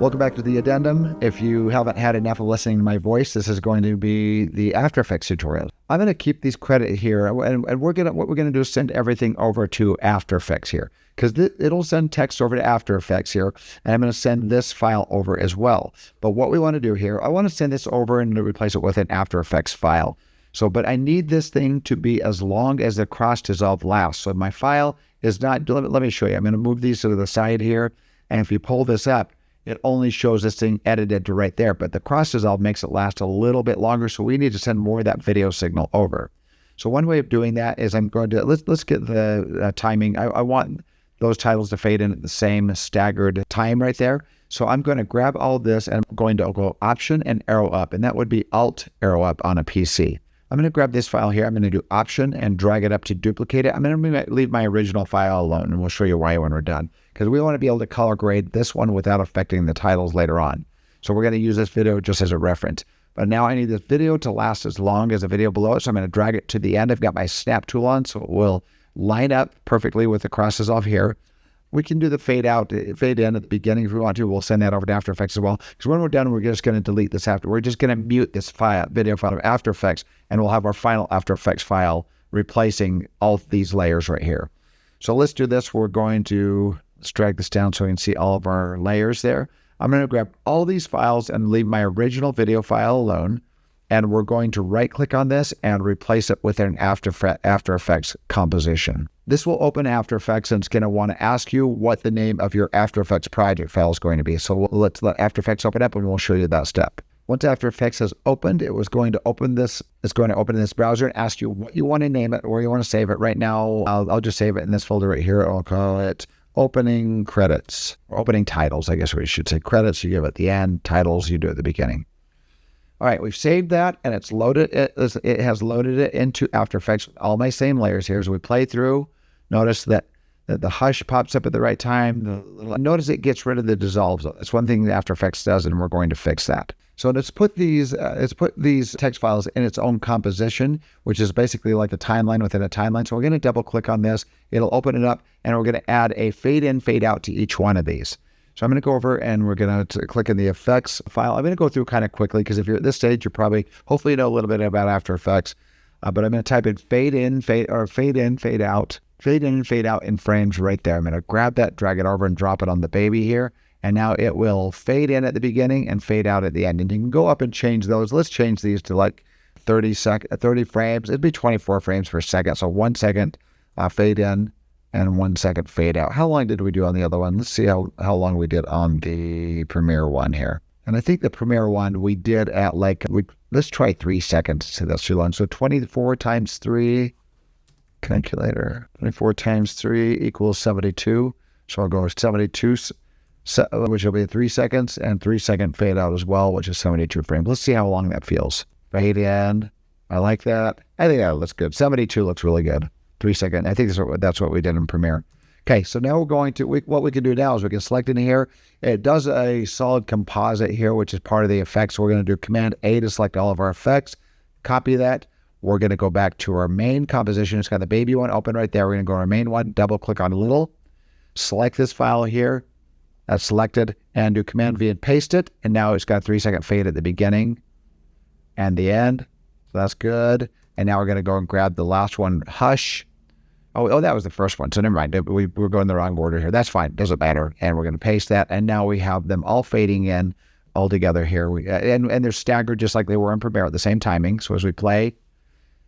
Welcome back to the addendum. If you haven't had enough of listening to my voice, this is going to be the After Effects tutorial. I'm going to keep these credits here, and what we're going to do is send everything over to After Effects here, because it'll send text over to After Effects here, and I'm going to send this file over as well. But what we want to do here, I want to send this over and replace it with an After Effects file. But I need this thing to be as long as the cross dissolve lasts. So my file is not, let me show you. I'm going to move these to the side here, and if you pull this up, it only shows this thing edited to right there, but the cross dissolve makes it last a little bit longer, so we need to send more of that video signal over. So one way of doing that is I'm going to, let's get the timing. I want those titles to fade in at the same staggered time right there. So I'm going to grab all this and I'm going to go Option and arrow up, and that would be Alt arrow up on a PC. I'm going to grab this file here. I'm going to do Option and drag it up to duplicate it. I'm going to leave my original file alone, and we'll show you why when we're done, because we want to be able to color grade this one without affecting the titles later on. So we're going to use this video just as a reference. But now I need this video to last as long as the video below it, so I'm going to drag it to the end. I've got my snap tool on, so it will line up perfectly with the cross dissolve here. We can do the fade out, fade in at the beginning if we want to. We'll send that over to After Effects as well. Because when we're done, we're just going to delete this after. We're just going to mute this video file of After Effects, and we'll have our final After Effects file replacing all of these layers right here. So let's do this. We're going to, let's drag this down so we can see all of our layers there. I'm going to grab all these files and leave my original video file alone. And we're going to right-click on this and replace it with an After Effects composition. This will open After Effects, and it's going to want to ask you what the name of your After Effects project file is going to be. So let's let After Effects open up, and we'll show you that step. Once After Effects has opened, it was going to open this. It's going to open this browser and ask you what you want to name it, where you want to save it. Right now, I'll just save it in this folder right here. I'll call it Opening Credits, or Opening Titles, I guess we should say. Credits you give at the end, titles you do at the beginning. All right, we've saved that, and it's loaded. It has loaded it into After Effects with all my same layers here. As we play through, notice that the hush pops up at the right time. Notice it gets rid of the dissolves. That's one thing that After Effects does, and we're going to fix that. So let's put these text files in its own composition, which is basically like a timeline within a timeline. So we're going to double click on this. It'll open it up, and we're going to add a fade in, fade out to each one of these. So I'm going to go over and we're going to click in the effects file. I'm going to go through kind of quickly because if you're at this stage, you're probably, hopefully you know a little bit about After Effects. But I'm going to type in fade in, fade out in frames right there. I'm going to grab that, drag it over and drop it on the baby here. And now it will fade in at the beginning and fade out at the end. And you can go up and change those. Let's change these to like 30 frames. It'd be 24 frames per second. So 1 second fade in and 1 second fade out. How long did we do on the other one? Let's see how long we did on the Premiere one here. And I think the Premiere one we did at like, let's try 3 seconds. So that's too long. So 24 times 3, calculator, 24 times 3 equals 72. So I'll go with 72, which will be 3 seconds, and 3 second fade out as well, which is 72 frames. Let's see how long that feels. Fade in. I like that. I think that looks good. 72 looks really good. 3 second. I think that's what we did in Premiere. Okay, so now we're going to, what we can do now is we can select in here. It does a solid composite here, which is part of the effects. So we're going to do Command A to select all of our effects. Copy that. We're going to go back to our main composition. It's got the baby one open right there. We're going to go to our main one, double click on little, select this file here. That's selected, and do Command V and paste it. And now it's got a 3 second fade at the beginning and the end. So that's good. And now we're going to go and grab the last one, Hush. Oh, that was the first one. So never mind. We're going the wrong order here. That's fine. Doesn't matter. And we're going to paste that. And now we have them all fading in all together here. And they're staggered just like they were in Premiere at the same timing. So as we play,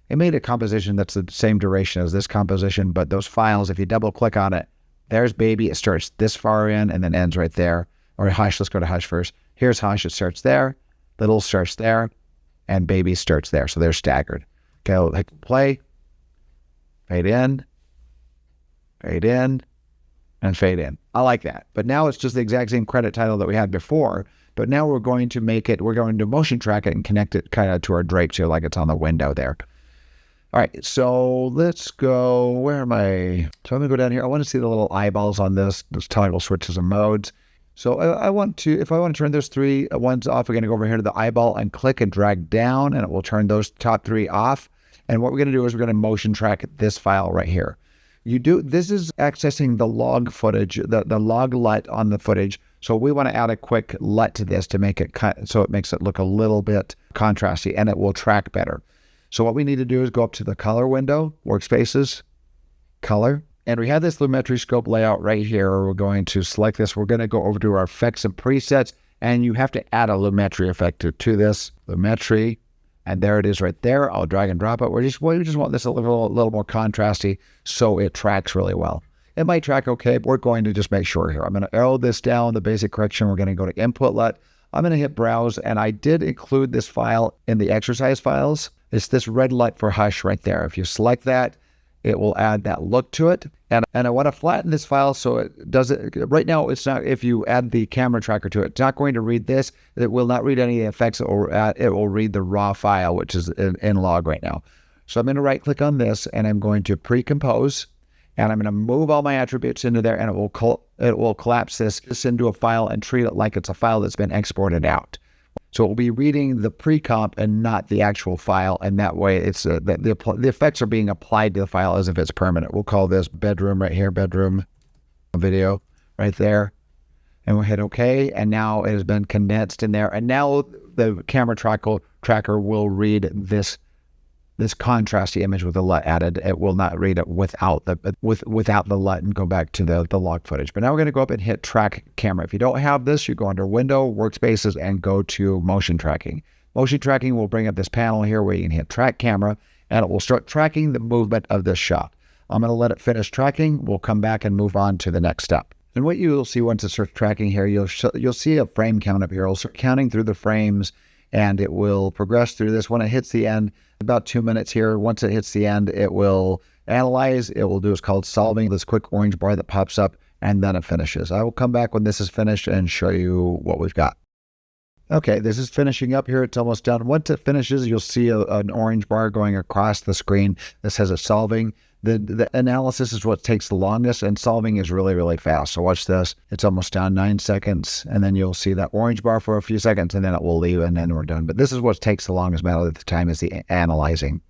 it made a composition that's the same duration as this composition. But those files, if you double click on it, there's baby. It starts this far in and then ends right there. Or Hush. Let's go to Hush first. Here's Hush. It starts there. Little starts there. And baby starts there. So they're staggered. Okay, I'll hit play. Fade in. Fade in, and fade in. I like that. But now it's just the exact same credit title that we had before. But now we're going to make it, we're going to motion track it and connect it kind of to our drapes here like it's on the window there. All right, so let's go, where am I? So I'm going to go down here. I want to see the little eyeballs on this toggle switches and modes. So if I want to turn those 3 ones off, we're going to go over here to the eyeball and click and drag down, and it will turn those top 3 off. And what we're going to do is we're going to motion track this file right here. This is accessing the log footage, the log LUT on the footage. So we want to add a quick LUT to this to make it cut, so it makes it look a little bit contrasty and it will track better. So what we need to do is go up to the color window, workspaces, color, and we have this lumetri scope layout right here. We're going to select this. We're going to go over to our effects and presets, and you have to add a lumetri effect to this, lumetri, and there it is right there. I'll drag and drop it. We just want this a little more contrasty so it tracks really well. It might track okay, but we're going to just make sure here. I'm going to arrow this down, the basic correction. We're going to go to input LUT. I'm going to hit browse, and I did include this file in the exercise files. It's this red LUT for hush right there. If you select that, it will add that look to it. And I want to flatten this file so it does it. Right now, it's not, if you add the camera tracker to it, it's not going to read this. It will not read any of the effects. It will read the raw file, which is in log right now. So I'm going to right click on this, and I'm going to pre-compose, and I'm going to move all my attributes into there, and it will collapse this into a file and treat it like it's a file that's been exported out. So it will be reading the pre-comp and not the actual file, and that way it's the effects are being applied to the file as if it's permanent. We'll call this bedroom right here, bedroom video right there, and we'll hit OK, and now it has been condensed in there, and now the camera tracker will read this contrasty image with the LUT added. It will not read it without the LUT and go back to the log footage. But now we're going to go up and hit track camera. If you don't have this, you go under window, workspaces, and go to motion tracking. Motion tracking will bring up this panel here where you can hit track camera, and it will start tracking the movement of this shot. I'm going to let it finish tracking. We'll come back and move on to the next step. And what you'll see once it starts tracking here, you'll see a frame count up here. It'll start counting through the frames, and it will progress through this. When it hits the end, about 2 minutes here, once it hits the end, it will analyze. It will do what's called solving, this quick orange bar that pops up, and then it finishes. I will come back when this is finished and show you what we've got. Okay, this is finishing up here. It's almost done. Once it finishes, you'll see an orange bar going across the screen that says it's solving. The analysis is what takes the longest, and solving is really, really fast. So watch this. It's almost done, 9 seconds, and then you'll see that orange bar for a few seconds, and then it will leave, and then we're done. But this is what takes the longest amount of the time, is the analyzing.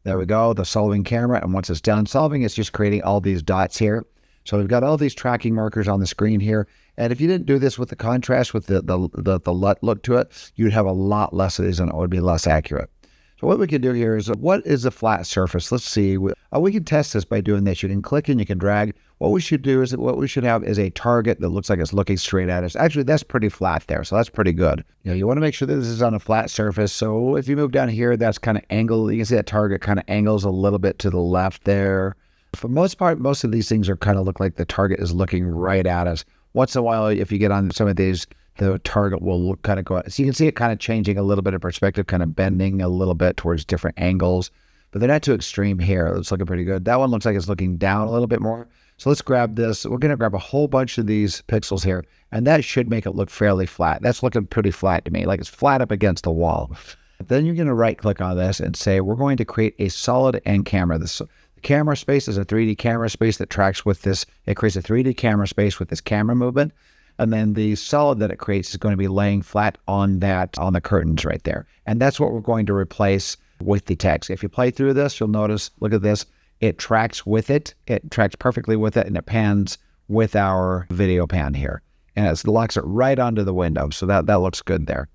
There we go, the solving camera, and once it's done solving, it's just creating all these dots here. So we've got all these tracking markers on the screen here, and if you didn't do this with the contrast, with the LUT look to it, you'd have a lot less of these, and it would be less accurate. So what we can do here is, what is a flat surface? Let's see. We can test this by doing this. You can click and you can drag. What we should have is a target that looks like it's looking straight at us. Actually, that's pretty flat there, so that's pretty good. You want to make sure that this is on a flat surface. So if you move down here, that's kind of angled. You can see that target kind of angles a little bit to the left there. For the most part, most of these things are kind of look like the target is looking right at us. Once in a while, if you get on some of these, the target will look kind of go out. So you can see it kind of changing a little bit of perspective, kind of bending a little bit towards different angles, but they're not too extreme here. It's looking pretty good. That one looks like it's looking down a little bit more. So let's grab this. We're going to grab a whole bunch of these pixels here, and that should make it look fairly flat. That's looking pretty flat to me, like it's flat up against the wall. Then you're going to right click on this and say, we're going to create a solid end camera. The camera space is a 3D camera space that tracks with this. It creates a 3D camera space with this camera movement. And then the solid that it creates is going to be laying flat on the curtains right there. And that's what we're going to replace with the text. If you play through this, you'll notice, look at this, it tracks with it. It tracks perfectly with it, and it pans with our video pan here. And it locks it right onto the window. So that looks good there.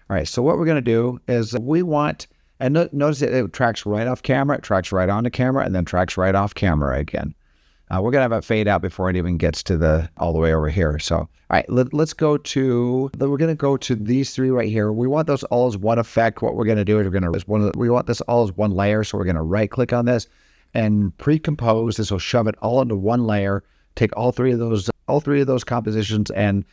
All right, so what we're going to do is we want, and notice that it tracks right off camera, it tracks right onto camera, and then tracks right off camera again. We're going to have it fade out before it even gets to all the way over here. So, all right, let's go to, we're going to go to these three right here. We want those all as one effect. What we're going to do is we want this all as one layer. So we're going to right click on this and pre-compose. This will shove it all into one layer, take all three of those compositions and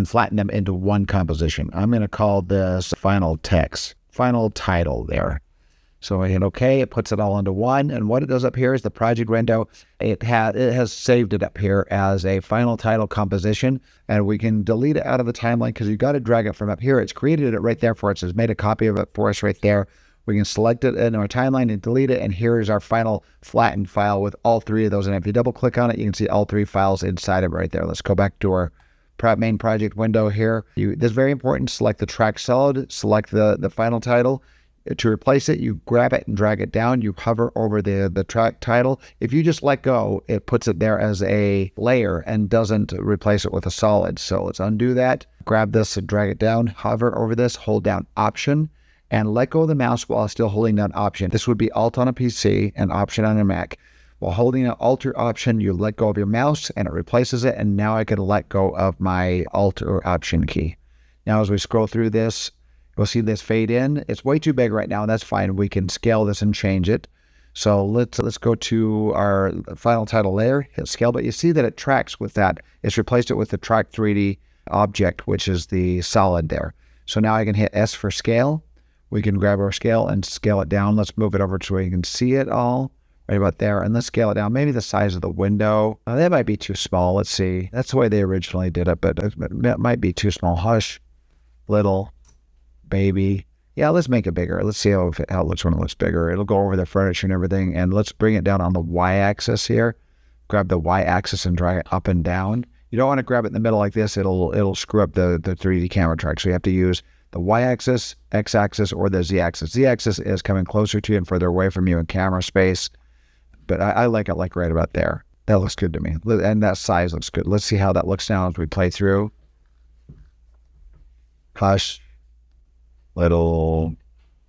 flatten them into one composition. I'm going to call this final text, final title there. So I hit OK, it puts it all into one, and what it does up here is the project window. It has saved it up here as a final title composition, and we can delete it out of the timeline because you've got to drag it from up here. It's created it right there for us. It's made a copy of it for us right there. We can select it in our timeline and delete it, and here's our final flattened file with all three of those. And if you double click on it, you can see all three files inside of it right there. Let's go back to our main project window here. This is very important. Select the track solid, select the final title. To replace it, you grab it and drag it down. You hover over the track title. If you just let go, it puts it there as a layer and doesn't replace it with a solid. So let's undo that. Grab this and drag it down. Hover over this, hold down Option, and let go of the mouse while still holding down Option. This would be Alt on a PC and Option on a Mac. While holding an Alt or Option, you let go of your mouse and it replaces it. And now I can let go of my Alt or Option key. Now as we scroll through this, we'll see this fade in. It's way too big right now, and that's fine. We can scale this and change it. So let's go to our final title layer, hit scale, but you see that it tracks with that. It's replaced it with the track 3D object, which is the solid there. So now I can hit S for scale. We can grab our scale and scale it down. Let's move it over to where you can see it all, right about there. And let's scale it down. Maybe the size of the window. That might be too small. Let's see. That's the way they originally did it, but it might be too small. Hush, little, baby. Yeah, let's make it bigger. Let's see how it looks when it looks bigger. It'll go over the furniture and everything. And let's bring it down on the Y-axis here. Grab the Y-axis and drag it up and down. You don't want to grab it in the middle like this. It'll screw up the 3D camera track. So you have to use the Y-axis, X-axis, or the Z-axis. Z-axis is coming closer to you and further away from you in camera space. But I like it like right about there. That looks good to me. And that size looks good. Let's see how that looks now as we play through. Hush, little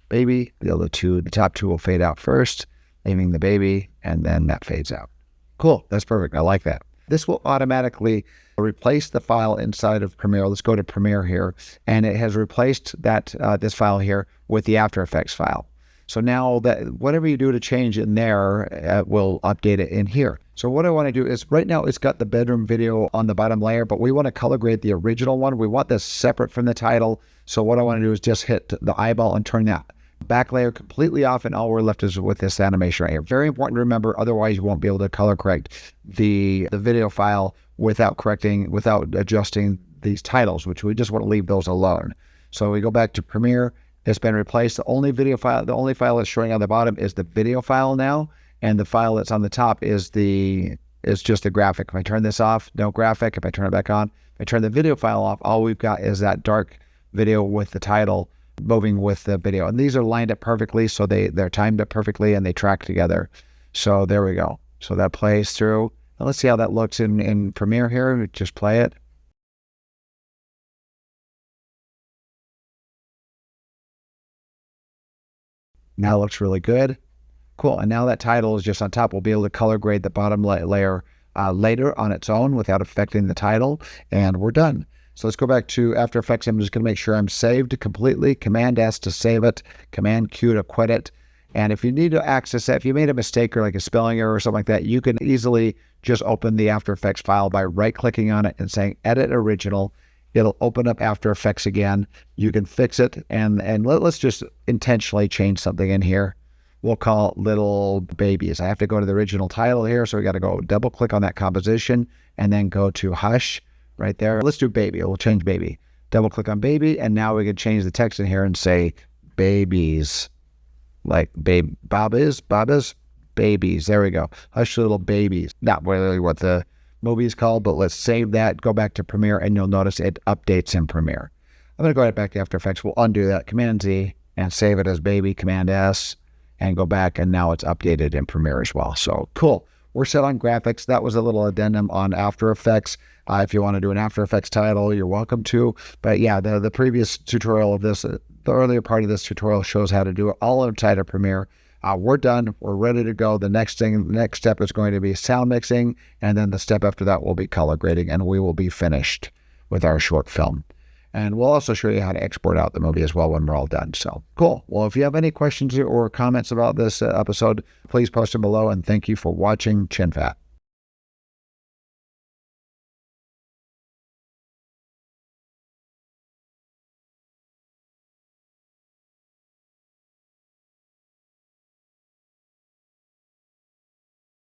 baby. The top two will fade out first, leaving the baby, and then that fades out. Cool, that's perfect. I like that. This will automatically replace the file inside of Premiere. Let's go to Premiere here, and it has replaced that this file here with the After Effects file. So now that whatever you do to change in there, will update it in here. So what I want to do is right now it's got the bedroom video on the bottom layer, but we want to color grade the original one. We want this separate from the title. So what I want to do is just hit the eyeball and turn that back layer completely off, and all we're left is with this animation right here. Very important to remember, otherwise you won't be able to color correct the video file without adjusting these titles, which we just want to leave those alone. So we go back to Premiere. It's been replaced. The only file that's showing on the bottom is the video file now, and the file that's on the top is just the graphic. If I turn this off, no graphic. If I turn it back on, if I turn the video file off, all we've got is that dark video with the title moving with the video. And these are lined up perfectly, so they're timed up perfectly and they track together. So there we go. So that plays through. Now let's see how that looks in Premiere here. Just play it. Now it looks really good. Cool. And now that title is just on top. We'll be able to color grade the bottom layer later on its own without affecting the title. And we're done. So let's go back to After Effects. I'm just going to make sure I'm saved completely. Command S to save it. Command Q to quit it. And if you need to access that, if you made a mistake or like a spelling error or something like that, you can easily just open the After Effects file by right-clicking on it and saying Edit Original. It'll open up After Effects again. You can fix it, and let's just intentionally change something in here. We'll call it Little Babies. I have to go to the original title here, so we got to go double-click on that composition and then go to Hush right there. Let's do Baby. We'll change Baby. Double-click on Baby, and now we can change the text in here and say Babies. Like Babas, Babies. There we go. Hush Little Babies. Not really what the movie is called, but let's save that, go back to Premiere, and you'll notice it updates in Premiere. I'm going to go right back to After Effects. We'll undo that, Command Z, and save it as Baby, Command S, and go back, and now it's updated in Premiere as well. So cool. We're set on graphics. That was a little addendum on After Effects. If you want to do an After Effects title, you're welcome to. But yeah, the previous tutorial of this, the earlier part of this tutorial shows how to do it all inside of Premiere. We're done. We're ready to go. The next step is going to be sound mixing, and then the step after that will be color grading, and we will be finished with our short film. And we'll also show you how to export out the movie as well when we're all done. So cool. Well, if you have any questions or comments about this episode, please post them below, and thank you for watching Chin Fat.